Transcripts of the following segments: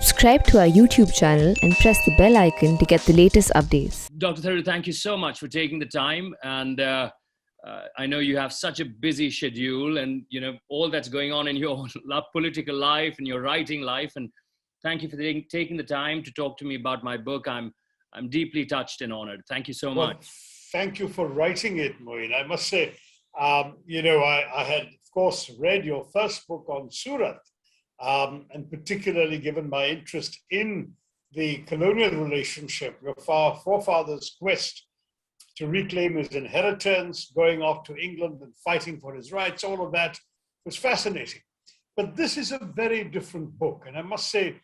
Subscribe to our YouTube channel and press the bell icon to get the latest updates. Dr. Tharoor, thank you so much for taking the time. And I know you have such a busy schedule and, all that's going on in your political life and your writing life. And thank you for taking the time to talk to me about my book. I'm deeply touched and honored. Thank you so much. Thank you for writing it, Moin. I must say, I had, of course, read your first book on Surat, and particularly given my interest in the colonial relationship, your forefather's quest to reclaim his inheritance, going off to England and fighting for his rights, all of that was fascinating. But this is a very different book. And I must say,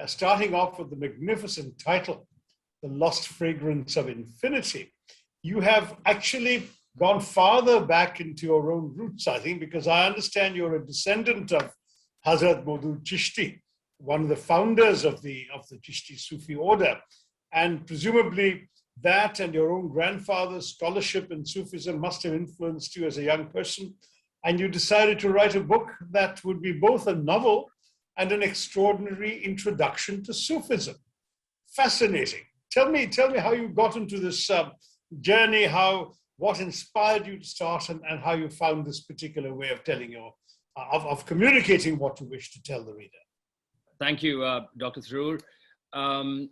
starting off with the magnificent title, The Lost Fragrance of Infinity, you have actually gone farther back into your own roots, I think, because I understand you're a descendant of Hazrat Maudud Chishti, one of the founders of the Chishti Sufi order. And presumably that and your own grandfather's scholarship in Sufism must have influenced you as a young person. And you decided to write a book that would be both a novel and an extraordinary introduction to Sufism. Fascinating. Tell me how you got into this journey, what inspired you to start, and how you found this particular way of telling of communicating what you wish to tell the reader. Thank you, Dr. Tharoor.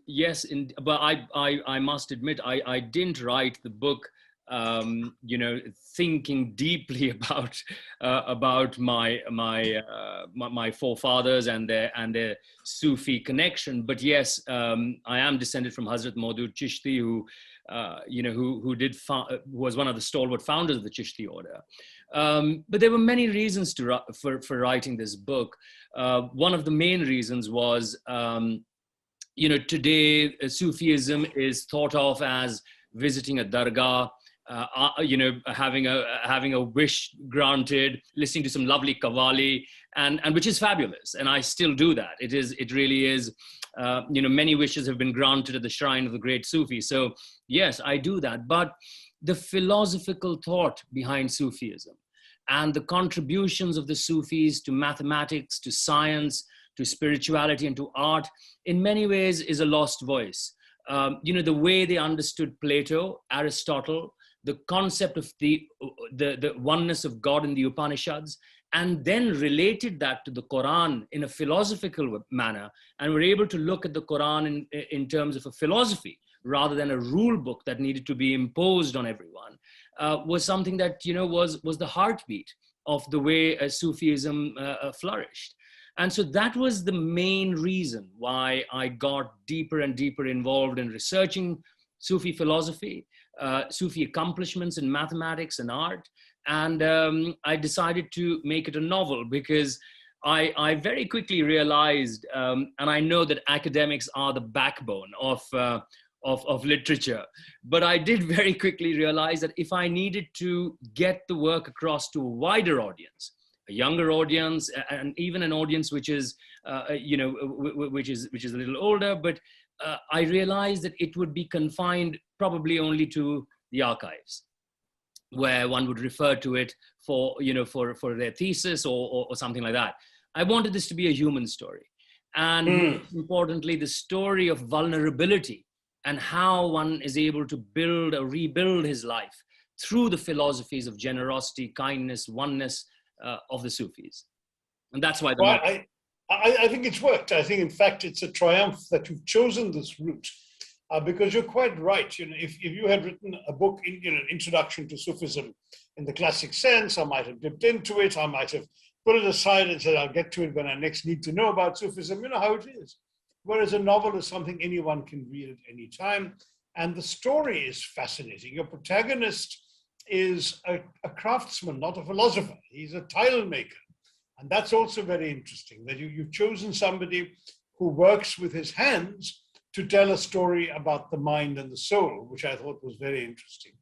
Yes, but I must admit, I didn't write the book, thinking deeply about my forefathers and their Sufi connection. But yes, I am descended from Hazrat Maudud Chishti, who was one of the stalwart founders of the Chishti order. But there were many reasons for writing this book. One of the main reasons was, today Sufism is thought of as visiting a dargah, having a wish granted, listening to some lovely qawwali, and which is fabulous. And I still do that. It really is. Many wishes have been granted at the shrine of the great Sufi. So yes, I do that. But the philosophical thought behind Sufism and the contributions of the Sufis to mathematics, to science, to spirituality, and to art, in many ways is a lost voice. The way they understood Plato, Aristotle, the concept of the oneness of God in the Upanishads, and then related that to the Quran in a philosophical manner, and were able to look at the Quran in terms of a philosophy rather than a rule book that needed to be imposed on everyone, was something that was the heartbeat of the way Sufism flourished. And so that was the main reason why I got deeper and deeper involved in researching Sufi philosophy, Sufi accomplishments in mathematics and art. And I decided to make it a novel because I very quickly realized, and I know that academics are the backbone of literature, but I did very quickly realize that if I needed to get the work across to a wider audience, a younger audience, and even an audience which is a little older, but I realized that it would be confined probably only to the archives, where one would refer to it for their thesis or something like that. I wanted this to be a human story, and most importantly, the story of vulnerability and how one is able to build or rebuild his life through the philosophies of generosity, kindness, oneness of the Sufis. And that's why I think it's worked. I think, in fact, it's a triumph that you've chosen this route, because you're quite right. If you had written a book, an introduction to Sufism in the classic sense, I might have dipped into it. I might have put it aside and said, I'll get to it when I next need to know about Sufism. You know how it is. Whereas a novel is something anyone can read at any time. And the story is fascinating. Your protagonist is a craftsman, not a philosopher. He's a tile maker. And that's also very interesting, that you've chosen somebody who works with his hands to tell a story about the mind and the soul, which I thought was very interesting.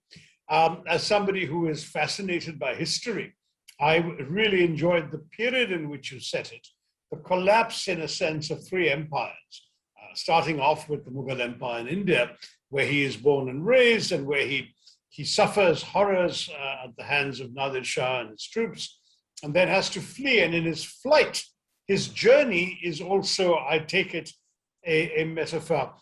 As somebody who is fascinated by history, I really enjoyed the period in which you set it, the collapse, in a sense, of three empires, starting off with the Mughal Empire in India, where he is born and raised, and where he suffers horrors at the hands of Nadir Shah and his troops, and then has to flee. And in his flight, his journey is also, I take it, a metaphor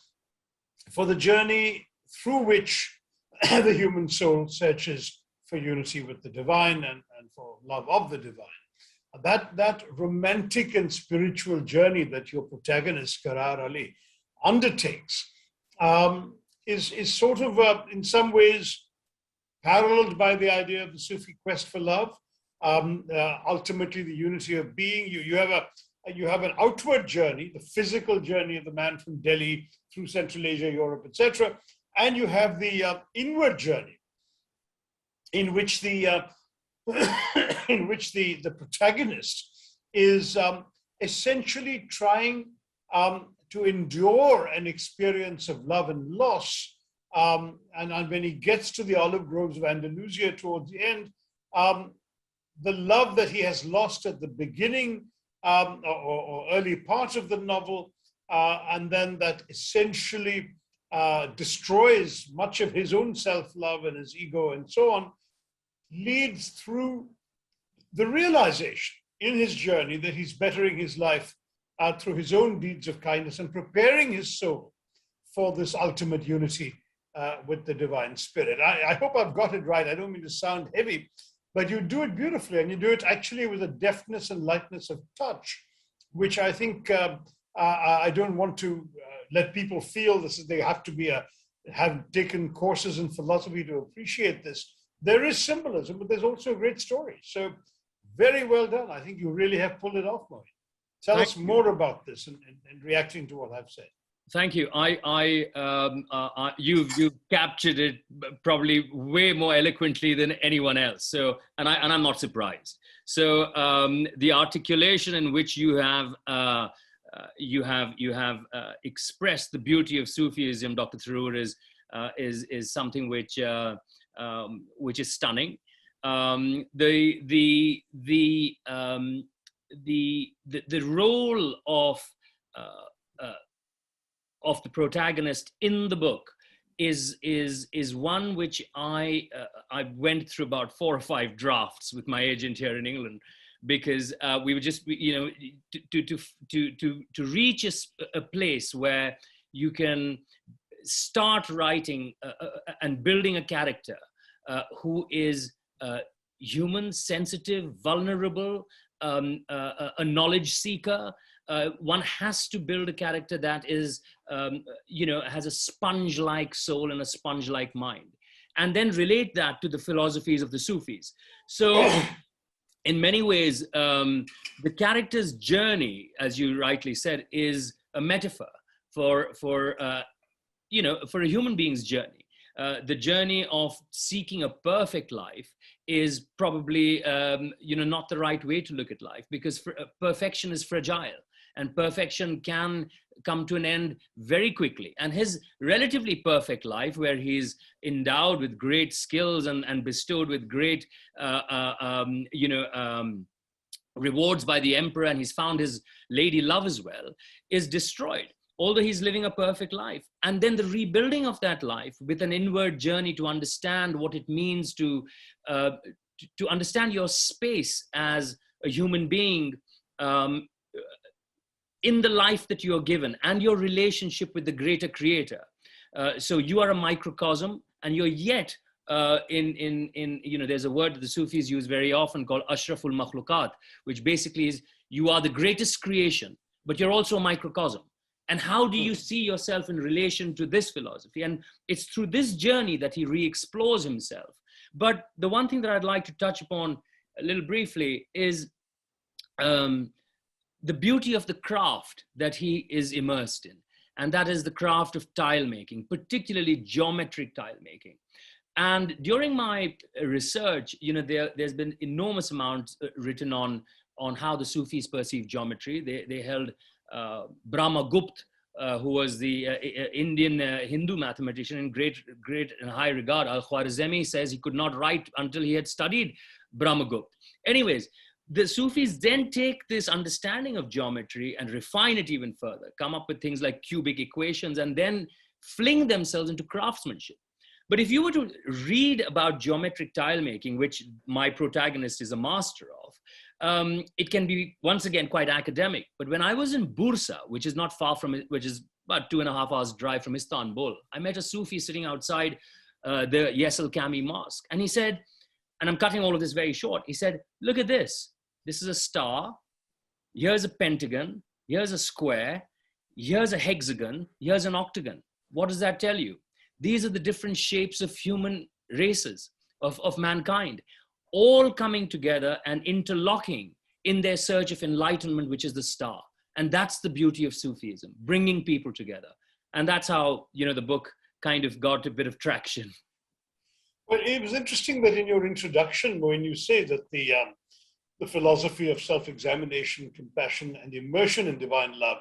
for the journey through which the human soul searches for unity with the divine and for love of the divine. That romantic and spiritual journey that your protagonist, Karar Ali, undertakes is sort of, in some ways, paralleled by the idea of the Sufi quest for love. Ultimately, the unity of being. You have an outward journey, the physical journey of the man from Delhi through Central Asia, Europe, etc., and you have the inward journey, in which the protagonist is essentially trying to endure an experience of love and loss. And when he gets to the olive groves of Andalusia towards the end, the love that he has lost at the beginning or early part of the novel, and then that essentially destroys much of his own self-love and his ego and so on, leads through the realization in his journey that he's bettering his life through his own deeds of kindness and preparing his soul for this ultimate unity with the divine spirit. I hope I've got it right. I don't mean to sound heavy, but you do it beautifully, and you do it actually with a deftness and lightness of touch, which I think I don't want to let people feel this is they have to have taken courses in philosophy to appreciate this. There is symbolism, but there's also a great story. So very well done. I think you really have pulled it off, Moin. Tell us more about this and reacting to what I've said. Thank you. You've captured it probably way more eloquently than anyone else. So, and I'm not surprised. So, the articulation in which you have expressed the beauty of Sufism, Dr. Tharoor, is something which is stunning. The role of the protagonist in the book is one which I went through about 4 or 5 drafts with my agent here in England, because we were just, to reach a place where you can start writing and building a character who is human, sensitive, vulnerable, a knowledge seeker. One has to build a character that is, has a sponge-like soul and a sponge-like mind, and then relate that to the philosophies of the Sufis. So, in many ways, the character's journey, as you rightly said, is a metaphor for a human being's journey. The journey of seeking a perfect life is probably, not the right way to look at life, because perfection is fragile and perfection can come to an end very quickly. And his relatively perfect life, where he's endowed with great skills and bestowed with great, rewards by the emperor, and he's found his lady love as well, is destroyed, although he's living a perfect life. And then the rebuilding of that life with an inward journey to understand what it means to understand your space as a human being in the life that you're given and your relationship with the greater creator. So you are a microcosm, and you're yet there's a word that the Sufis use very often called Ashraful Makhlukat, which basically is you are the greatest creation, but you're also a microcosm. And how do you see yourself in relation to this philosophy? And it's through this journey that he re-explores himself. But the one thing that I'd like to touch upon a little briefly is the beauty of the craft that he is immersed in. And that is the craft of tile making, particularly geometric tile making. And during my research, there's been enormous amounts written on how the Sufis perceive geometry. They held Brahma Gupta, who was the Indian Hindu mathematician in great and high regard. Al-Khwarizmi says he could not write until he had studied Brahma Gupta. Anyways, the Sufis then take this understanding of geometry and refine it even further, come up with things like cubic equations, and then fling themselves into craftsmanship. But if you were to read about geometric tile making, which my protagonist is a master of, it can be, once again, quite academic. But when I was in Bursa, which is not far from it, which is about 2.5 hours drive from Istanbul, I met a Sufi sitting outside the Yesel Kami Mosque. And he said, and I'm cutting all of this very short, he said, look at this. This is a star. Here's a pentagon. Here's a square. Here's a hexagon. Here's an octagon. What does that tell you? These are the different shapes of human races, of mankind, all coming together and interlocking in their search of enlightenment, which is the star. And that's the beauty of Sufism, bringing people together. And that's how, the book kind of got a bit of traction. Well, it was interesting that in your introduction, when you say that the philosophy of self-examination, compassion, and immersion in divine love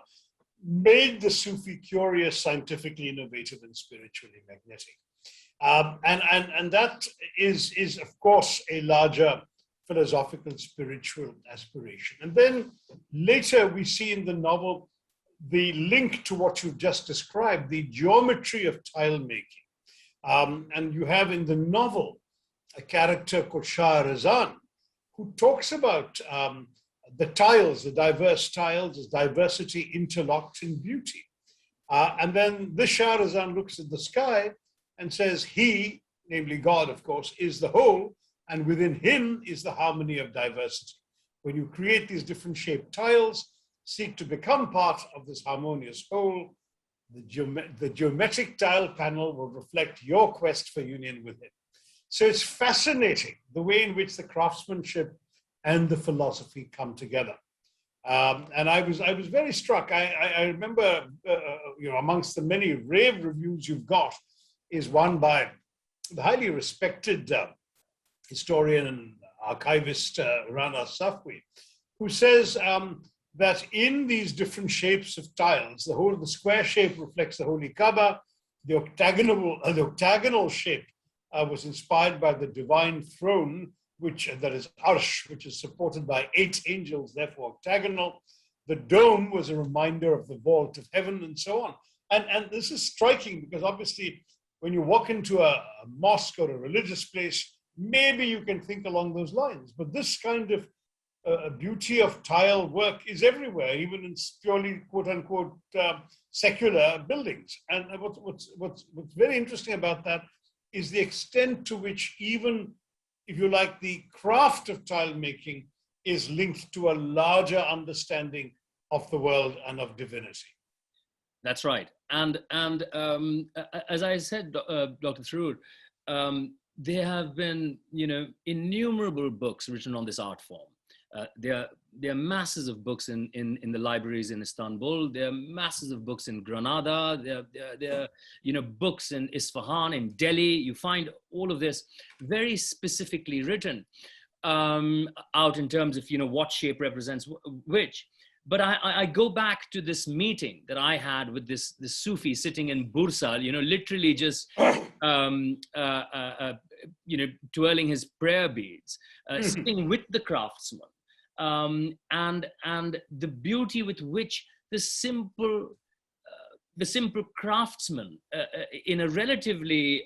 made the Sufi curious, scientifically innovative, and spiritually magnetic. And that is, of course, a larger philosophical, spiritual aspiration. And then later we see in the novel the link to what you've just described, the geometry of tile making. And you have in the novel a character called Shah Razan, who talks about the tiles, the diverse tiles, as diversity interlocked in beauty. And then this Shah Razan looks at the sky and says, he, namely God, of course, is the whole, and within him is the harmony of diversity. When you create these different shaped tiles, seek to become part of this harmonious whole, the geometric tile panel will reflect your quest for union with him. So it's fascinating the way in which the craftsmanship and the philosophy come together. And I was very struck. I remember, amongst the many rave reviews you've got is one by the highly respected historian and archivist Rana Safwi, who says that in these different shapes of tiles, the square shape reflects the Holy Kaaba, the octagonal shape was inspired by the divine throne, that is Arsh, which is supported by 8 angels, therefore octagonal. The dome was a reminder of the vault of heaven, and so on. And this is striking because obviously when you walk into a mosque or a religious place, maybe you can think along those lines. But this kind of beauty of tile work is everywhere, even in purely quote unquote secular buildings. And what's very interesting about that is the extent to which even, if you like, the craft of tile making is linked to a larger understanding of the world and of divinity. That's right. And as I said, Dr. Tharoor, there have been, innumerable books written on this art form. There are masses of books in the libraries in Istanbul. There are masses of books in Granada. There are books in Isfahan, in Delhi. You find all of this very specifically written out in terms of what shape represents which. But I go back to this meeting that I had with this Sufi sitting in Bursa, literally just twirling his prayer beads, sitting with the craftsman. And the beauty with which the simple craftsman in a relatively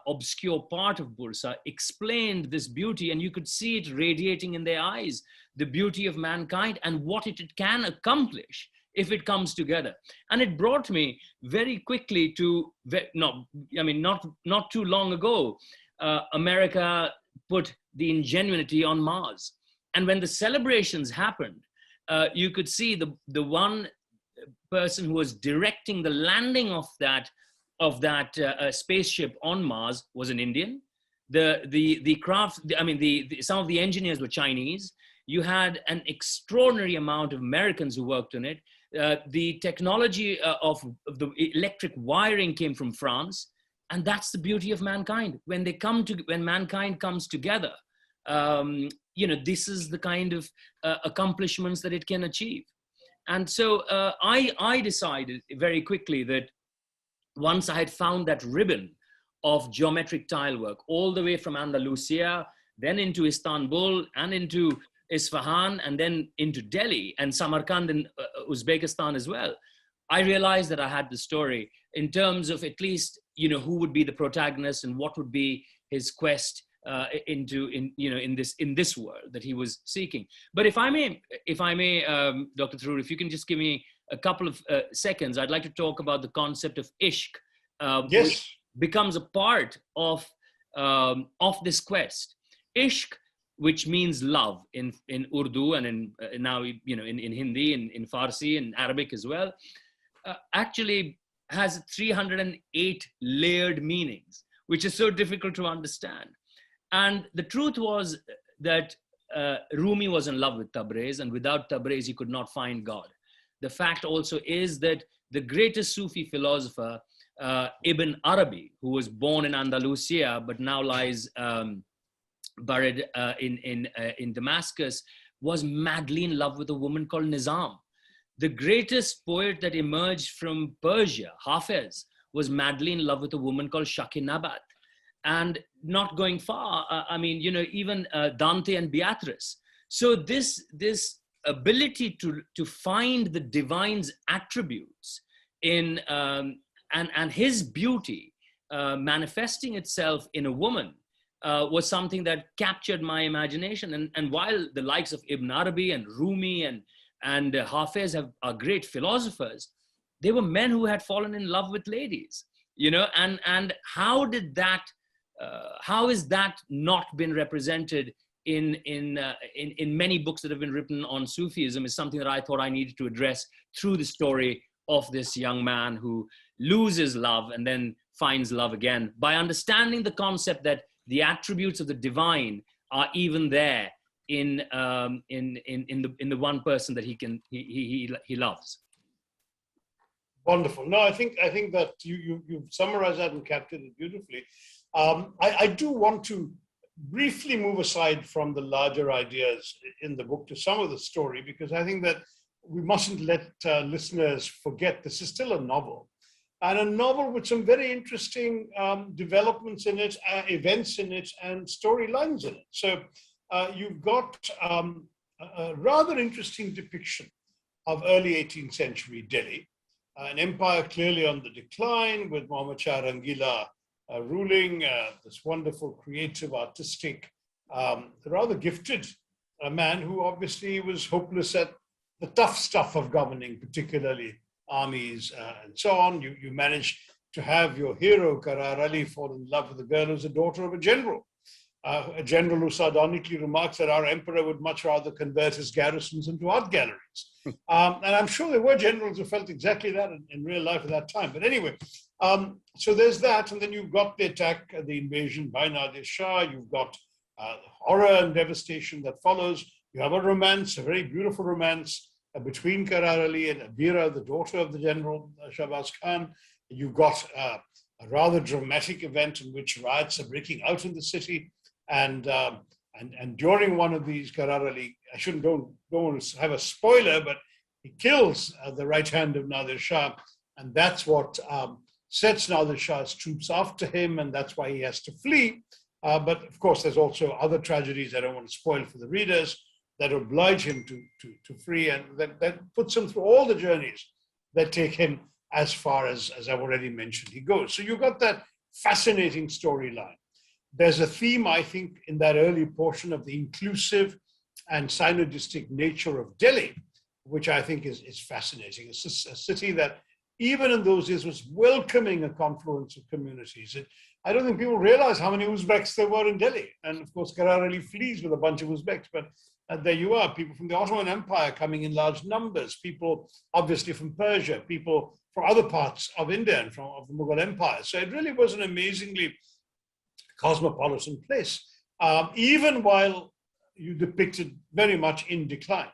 obscure part of Bursa explained this beauty, and you could see it radiating in their eyes, the beauty of mankind and what it can accomplish if it comes together. And it brought me very quickly to, not too long ago, America put the Ingenuity on Mars. And when the celebrations happened, you could see the one person who was directing the landing of that spaceship on Mars was an Indian. Some of the engineers were Chinese. You had an extraordinary amount of Americans who worked on it. The technology of the electric wiring came from France, and that's the beauty of mankind. When mankind comes together, this is the kind of accomplishments that it can achieve. And so I decided very quickly that once I had found that ribbon of geometric tile work all the way from Andalusia, then into Istanbul and into Isfahan, and then into Delhi and Samarkand and Uzbekistan as well, I realized that I had the story in terms of at least, who would be the protagonist and what would be his quest in this world that he was seeking. But if I may, Dr. Tharoor, if you can just give me a couple of seconds, I'd like to talk about the concept of ishq, Yes. which becomes a part of this quest. Ishq, which means love in Urdu and in now in Hindi, in Farsi and Arabic as well, actually has 308 layered meanings, which is so difficult to understand. And the truth was that Rumi was in love with Tabriz, and without Tabriz, he could not find God. The fact also is that the greatest Sufi philosopher, Ibn Arabi, who was born in Andalusia, but now lies buried in Damascus, was madly in love with a woman called Nizam. The greatest poet that emerged from Persia, Hafiz, was madly in love with a woman called Shakinabat. And not going far, even Dante and Beatrice. So this ability to find the divine's attributes in and his beauty manifesting itself in a woman was something that captured my imagination. And while the likes of Ibn Arabi and Rumi and Hafiz are great philosophers, they were men who had fallen in love with ladies, and how is that not been represented in many books that have been written on Sufism is something that I thought I needed to address through the story of this young man who loses love and then finds love again, by understanding the concept that the attributes of the divine are even there in the one person that he loves. Wonderful. No, I think that you've summarized that and captured it beautifully. I do want to briefly move aside from the larger ideas in the book to some of the story, because I think that we mustn't let listeners forget this is still a novel, and a novel with some very interesting developments in it, events in it, and storylines in it. So you've got a rather interesting depiction of early 18th century Delhi, an empire clearly on the decline, with Muhammad Shah Rangila ruling, this wonderful, creative, artistic, rather gifted man who obviously was hopeless at the tough stuff of governing, particularly armies and so on. You managed to have your hero, Karar Ali, fall in love with a girl who's the daughter of a general who sardonically remarks that our emperor would much rather convert his garrisons into art galleries. And I'm sure there were generals who felt exactly that in real life at that time. But anyway, so there's that. And then you've got the attack, the invasion by Nadir Shah. You've got the horror and devastation that follows. You have a romance, a very beautiful romance between Karar Ali and Abira, the daughter of the general Shahbaz Khan. You've got a rather dramatic event in which riots are breaking out in the city. And during one of these, Karar Ali, don't want to have a spoiler, but he kills the right hand of Nadir Shah. And that's what sets Nadir Shah's troops after him, and that's why he has to flee. But of course, there's also other tragedies I don't want to spoil for the readers that oblige him to flee, and that puts him through all the journeys that take him as far as I've already mentioned, he goes. So you've got that fascinating storyline. There's a theme, I think, in that early portion of the inclusive and synodistic nature of Delhi, which I think is fascinating. It's a city that, even in those days, was welcoming a confluence of communities. I don't think people realize how many Uzbeks there were in Delhi. And of course, Karar Ali flees with a bunch of Uzbeks, but there you are, people from the Ottoman Empire coming in large numbers, people obviously from Persia, people from other parts of India and of the Mughal Empire. So it really was an amazingly cosmopolitan place, even while you depicted very much in decline.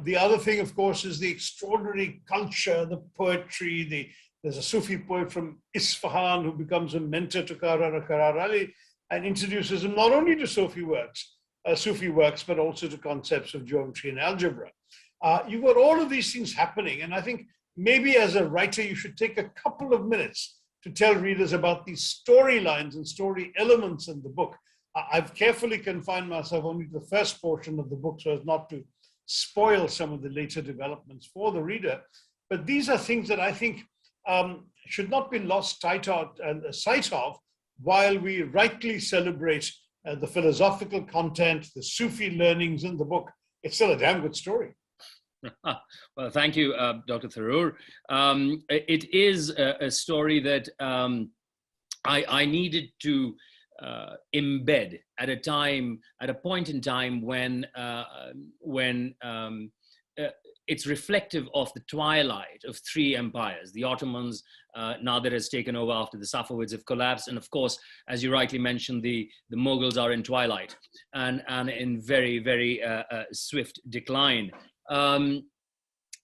The other thing, of course, is the extraordinary culture, the poetry. There's a Sufi poet from Isfahan who becomes a mentor to Karar Ali and introduces him not only to Sufi works, but also to concepts of geometry and algebra. You've got all of these things happening, and I think maybe as a writer, you should take a couple of minutes to tell readers about these storylines and story elements in the book. I've carefully confined myself only to the first portion of the book so as not to spoil some of the later developments for the reader. But these are things that I think should not be lost sight of while we rightly celebrate the philosophical content, the Sufi learnings in the book, it's still a damn good story. Well, thank you, Dr. Tharoor. It is a story that I needed to embed at a point in time when it's reflective of the twilight of three empires. The Ottomans, now that has taken over after the Safavids have collapsed. And of course, as you rightly mentioned, the Mughals are in twilight and in very, very swift decline.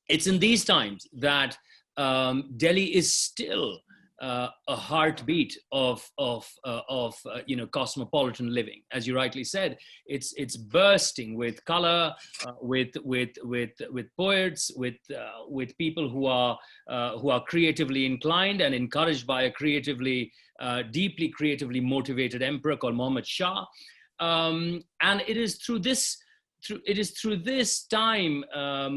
It's in these times that Delhi is still a heartbeat of cosmopolitan living. As you rightly said, it's bursting with color, with poets, with people who are creatively inclined and encouraged by a deeply creatively motivated emperor called Muhammad Shah. And it is through this time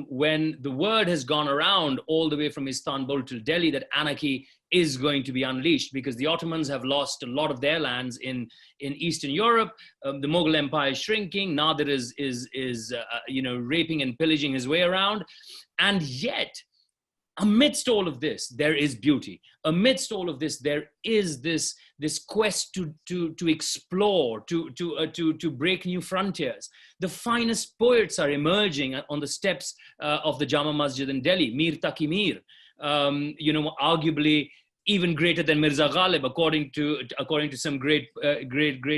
when the word has gone around all the way from Istanbul to Delhi that anarchy is going to be unleashed, because the Ottomans have lost a lot of their lands in Eastern Europe. The Mughal Empire is shrinking. Nadir is raping and pillaging his way around. And yet, amidst all of this, there is beauty. Amidst all of this, there is this quest to explore, to break new frontiers. The finest poets are emerging on the steps of the Jama Masjid in Delhi. Mir Taqi Mir, arguably even greater than Mirza Ghalib, according to some great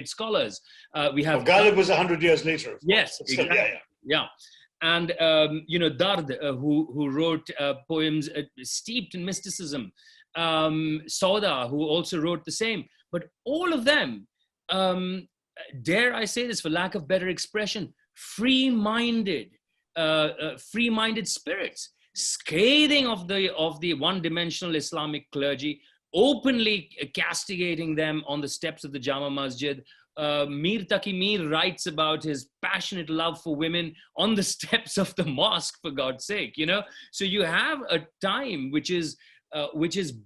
scholars. We have Ghalib was 100 years later. Yes, exactly. Yeah. And Dard, who wrote poems steeped in mysticism. Sauda, who also wrote the same. But all of them, dare I say this for lack of better expression, free-minded spirits, scathing of the one-dimensional Islamic clergy, openly castigating them on the steps of the Jama Masjid. Mir Taqi Mir writes about his passionate love for women on the steps of the mosque, for God's sake, So you have a time which is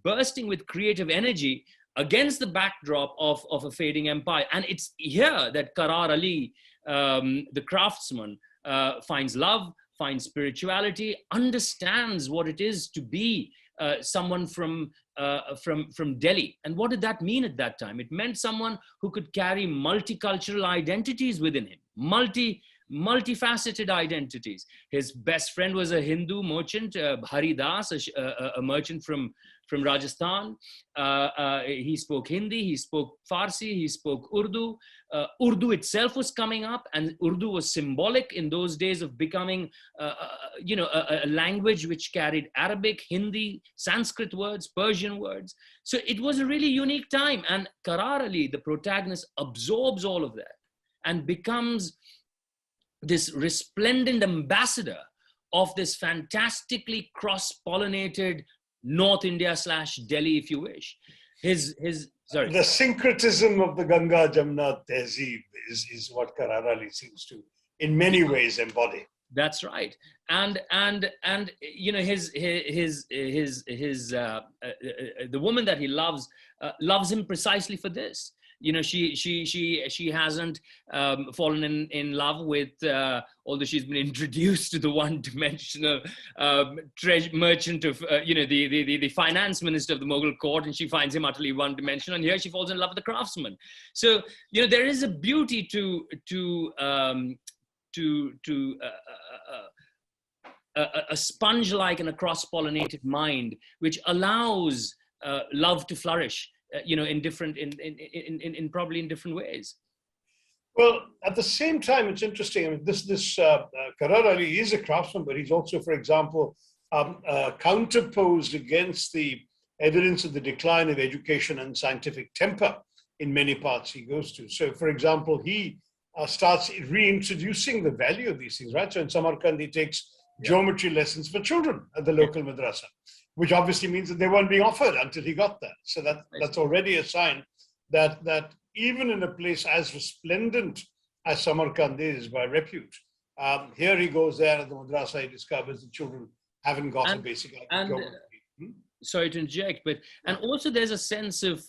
bursting with creative energy against the backdrop of a fading empire. And it's here that Karar Ali, the craftsman, finds love, finds spirituality, understands what it is to be someone from Delhi. And what did that mean at that time? It meant someone who could carry multicultural identities within him, multifaceted identities. His best friend was a Hindu merchant, Hari Das, a merchant from Rajasthan. He spoke Hindi, he spoke Farsi, he spoke Urdu. Urdu itself was coming up, and Urdu was symbolic in those days of becoming, a language which carried Arabic, Hindi, Sanskrit words, Persian words. So it was a really unique time. And Karar Ali, the protagonist, absorbs all of that and becomes this resplendent ambassador of this fantastically cross-pollinated North India / Delhi, if you wish. The syncretism of the Ganga Jamna Tehzeeb is what Karar Ali seems to, in many ways, embody. That's right, and the woman that he loves him precisely for this. She hasn't fallen in love with, although she's been introduced to the one-dimensional merchant of, the finance minister of the Mughal court, and she finds him utterly one-dimensional. And here she falls in love with the craftsman. So, there is a beauty to a sponge-like and a cross-pollinated mind, which allows love to flourish. In probably in different ways. Well, at the same time, it's interesting. I mean, Karar Ali is a craftsman, but he's also, for example, counterposed against the evidence of the decline of education and scientific temper in many parts he goes to. So, for example, he starts reintroducing the value of these things, right? So in Samarkand, he takes geometry lessons for children at the local madrasa, which obviously means that they weren't being offered until he got there. So that's already a sign that even in a place as resplendent as Samarkand is by repute, here he goes there at the madrasa, he discovers the children haven't got a basic geometry. Sorry to interject, and also there's a sense of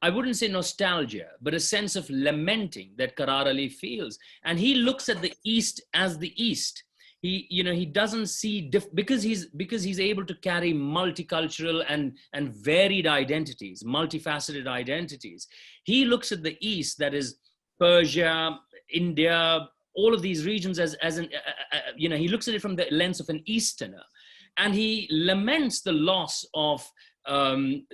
I wouldn't say nostalgia, but a sense of lamenting that Karar Ali feels. And he looks at the East as the East. He doesn't see, because he's able to carry multicultural and varied identities, multifaceted identities. He looks at the East, that is Persia, India, all of these regions as an, he looks at it from the lens of an Easterner. And he laments the loss of the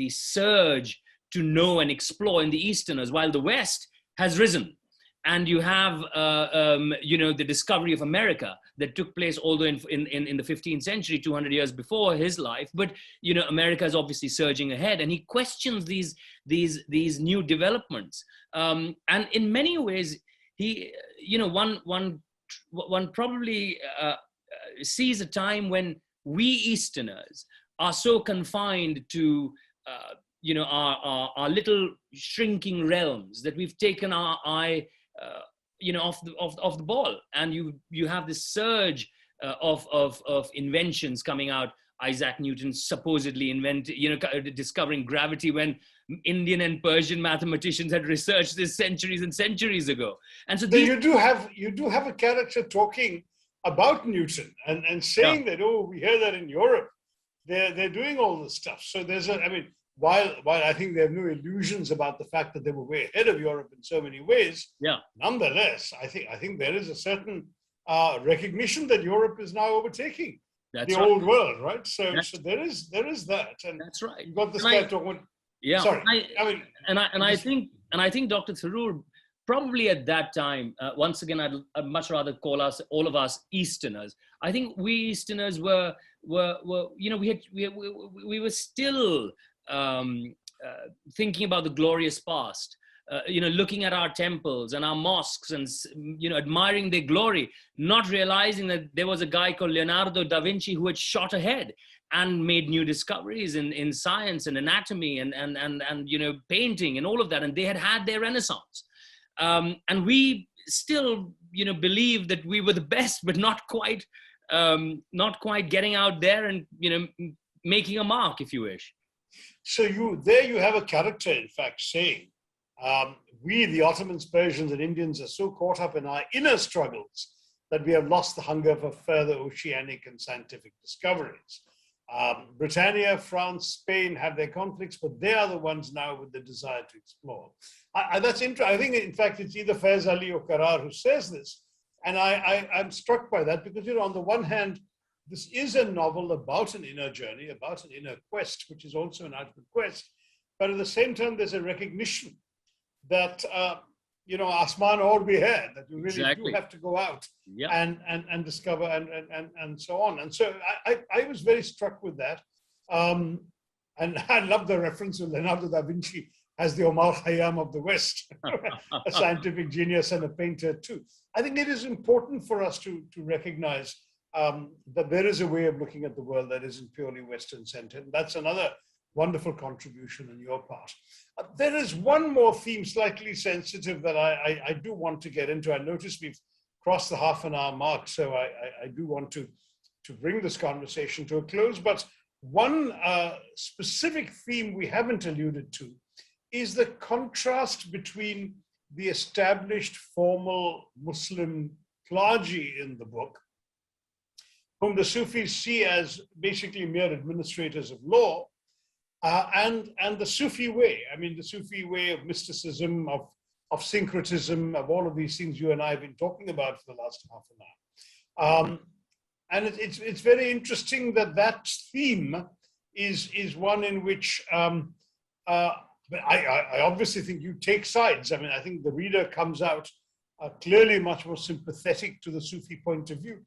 surge to know and explore in the Easterners, while the West has risen. And you have, the discovery of America that took place, although in the 15th century, 200 years before his life. But, America is obviously surging ahead, and he questions these new developments. And in many ways, he, one probably sees a time when we Easterners are so confined to, our little shrinking realms that we've taken our eye, off the ball, and you have this surge of inventions coming out. Isaac Newton supposedly discovering gravity when Indian and Persian mathematicians had researched this centuries and centuries ago. And so you do have a character talking about Newton and saying that, we hear that in Europe, they're doing all this stuff. So while I think they have no illusions about the fact that they were way ahead of Europe in so many ways, nonetheless, I think there is a certain recognition that Europe is now overtaking old world, right? So there is that, and that's right. You got this guy talking. Yeah, sorry. I think Dr. Tharoor probably at that time, once again, I'd much rather call all of us Easterners. I think we Easterners were we were still thinking about the glorious past, looking at our temples and our mosques and, admiring their glory, not realizing that there was a guy called Leonardo da Vinci who had shot ahead and made new discoveries in science and anatomy and painting and all of that. And they had their renaissance. And we still, believe that we were the best, but not quite getting out there and, making a mark, if you wish. So you have a character, in fact, saying, we, the Ottomans, Persians, and Indians, are so caught up in our inner struggles that we have lost the hunger for further oceanic and scientific discoveries. Britannia, France, Spain have their conflicts, but they are the ones now with the desire to explore. That's interesting. I think, in fact, it's either Faiz Ali or Karar who says this. And I'm struck by that because, on the one hand, this is a novel about an inner journey, about an inner quest, which is also an outward quest. But at the same time, there's a recognition that, Asman aur bhi hai, that you really do have to go out and discover and so on. And so I was very struck with that. And I love the reference to Leonardo da Vinci as the Omar Khayyam of the West, a scientific genius and a painter too. I think it is important for us to recognize that there is a way of looking at the world that isn't purely Western-centered. That's another wonderful contribution on your part. There is one more theme, slightly sensitive, that I do want to get into. I notice we've crossed the half-an-hour mark, so I do want to bring this conversation to a close. But one specific theme we haven't alluded to is the contrast between the established formal Muslim clergy in the book, whom the Sufis see as basically mere administrators of law, and the Sufi way. I mean, the Sufi way of mysticism, of syncretism, of all of these things you and I have been talking about for the last half an hour. And it's very interesting that theme is one in which but I obviously think you take sides. I mean, I think the reader comes out clearly much more sympathetic to the Sufi point of view.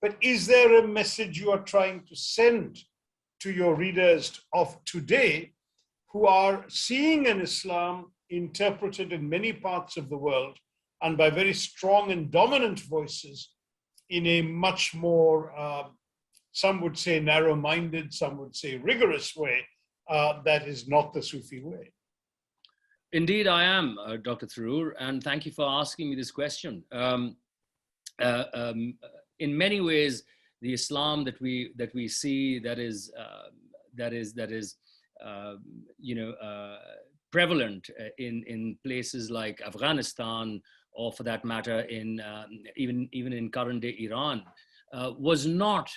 But is there a message you are trying to send to your readers of today who are seeing an Islam interpreted in many parts of the world and by very strong and dominant voices in a much more, some would say narrow-minded, some would say rigorous way, that is not the Sufi way? Indeed, I am, Dr. Tharoor, and thank you for asking me this question. In many ways, the Islam that we see that is prevalent in places like Afghanistan, or for that matter, in even in current day Iran, was not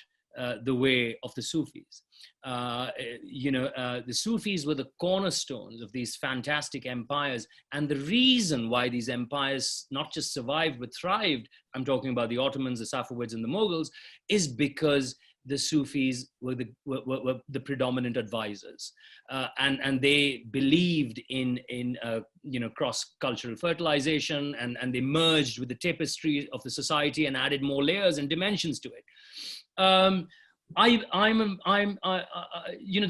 the way of the Sufis. The Sufis were the cornerstones of these fantastic empires, and the reason why these empires not just survived but thrived, I'm talking about the Ottomans, the Safavids, and the Mughals, is because the Sufis were the predominant advisors, and they believed in cross-cultural fertilization, and they merged with the tapestry of the society and added more layers and dimensions to it. The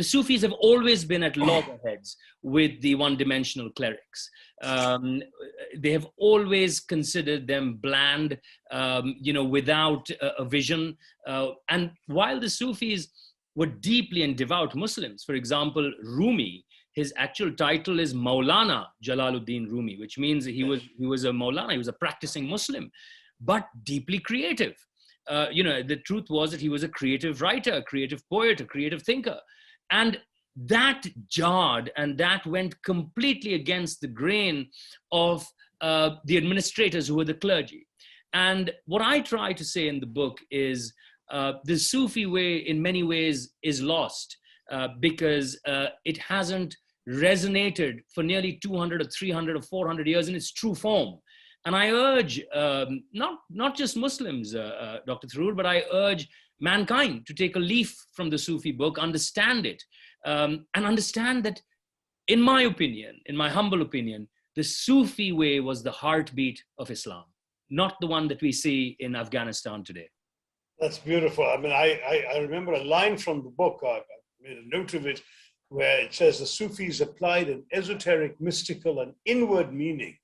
Sufis have always been at loggerheads with the one-dimensional clerics. They have always considered them bland, without a vision. And while the Sufis were deeply and devout Muslims, for example, Rumi, his actual title is Maulana Jalaluddin Rumi, which means he was a Maulana, he was a practicing Muslim, but deeply creative. The truth was that he was a creative writer, a creative poet, a creative thinker. And that jarred, and that went completely against the grain of the administrators who were the clergy. And what I try to say in the book is the Sufi way in many ways is lost because it hasn't resonated for nearly 200 or 300 or 400 years in its true form. And I urge not just Muslims, Dr. Tharoor, but I urge mankind to take a leaf from the Sufi book, understand it, and understand that, in my opinion, in my humble opinion, the Sufi way was the heartbeat of Islam, not the one that we see in Afghanistan today. That's beautiful. I mean, I remember a line from the book, I made a note of it, where it says the Sufis applied an esoteric, mystical, and inward meaning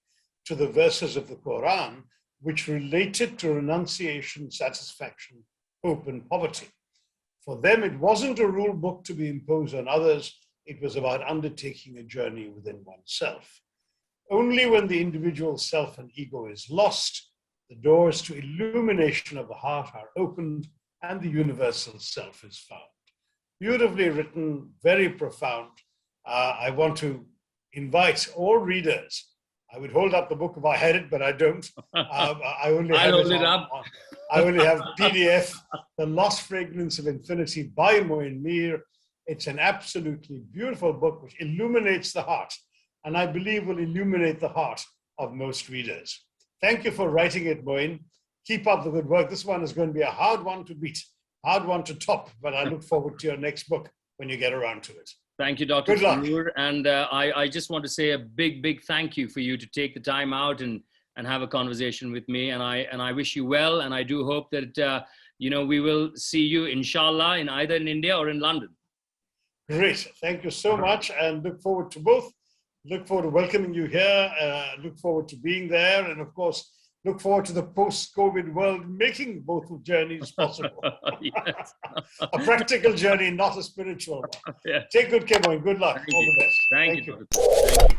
to the verses of the Quran, which related to renunciation, satisfaction, hope, and poverty. For them, it wasn't a rule book to be imposed on others. It was about undertaking a journey within oneself. Only when the individual self and ego is lost, the doors to illumination of the heart are opened and the universal self is found. Beautifully written, very profound. I want to invite all readers. I would hold up the book if I had it, but I don't. I only have I only have PDF, The Lost Fragrance of Infinity by Moin Mir. It's an absolutely beautiful book which illuminates the heart, and I believe will illuminate the heart of most readers. Thank you for writing it, Moin. Keep up the good work. This one is going to be a hard one to beat, hard one to top, but I look forward to your next book when you get around to it. Thank you, Dr. Tharoor. And I just want to say a big thank you for you to take the time out and have a conversation with me. And I wish you well. And I do hope that, we will see you, inshallah, in either in India or in London. Great. Thank you so much. And look forward to both. Look forward to welcoming you here. Look forward to being there. And of course, look forward to the post-COVID world making both journeys possible. A practical journey, not a spiritual one. Yeah. Take good care, Moin. Good luck. All the best. Thank you. Thank you.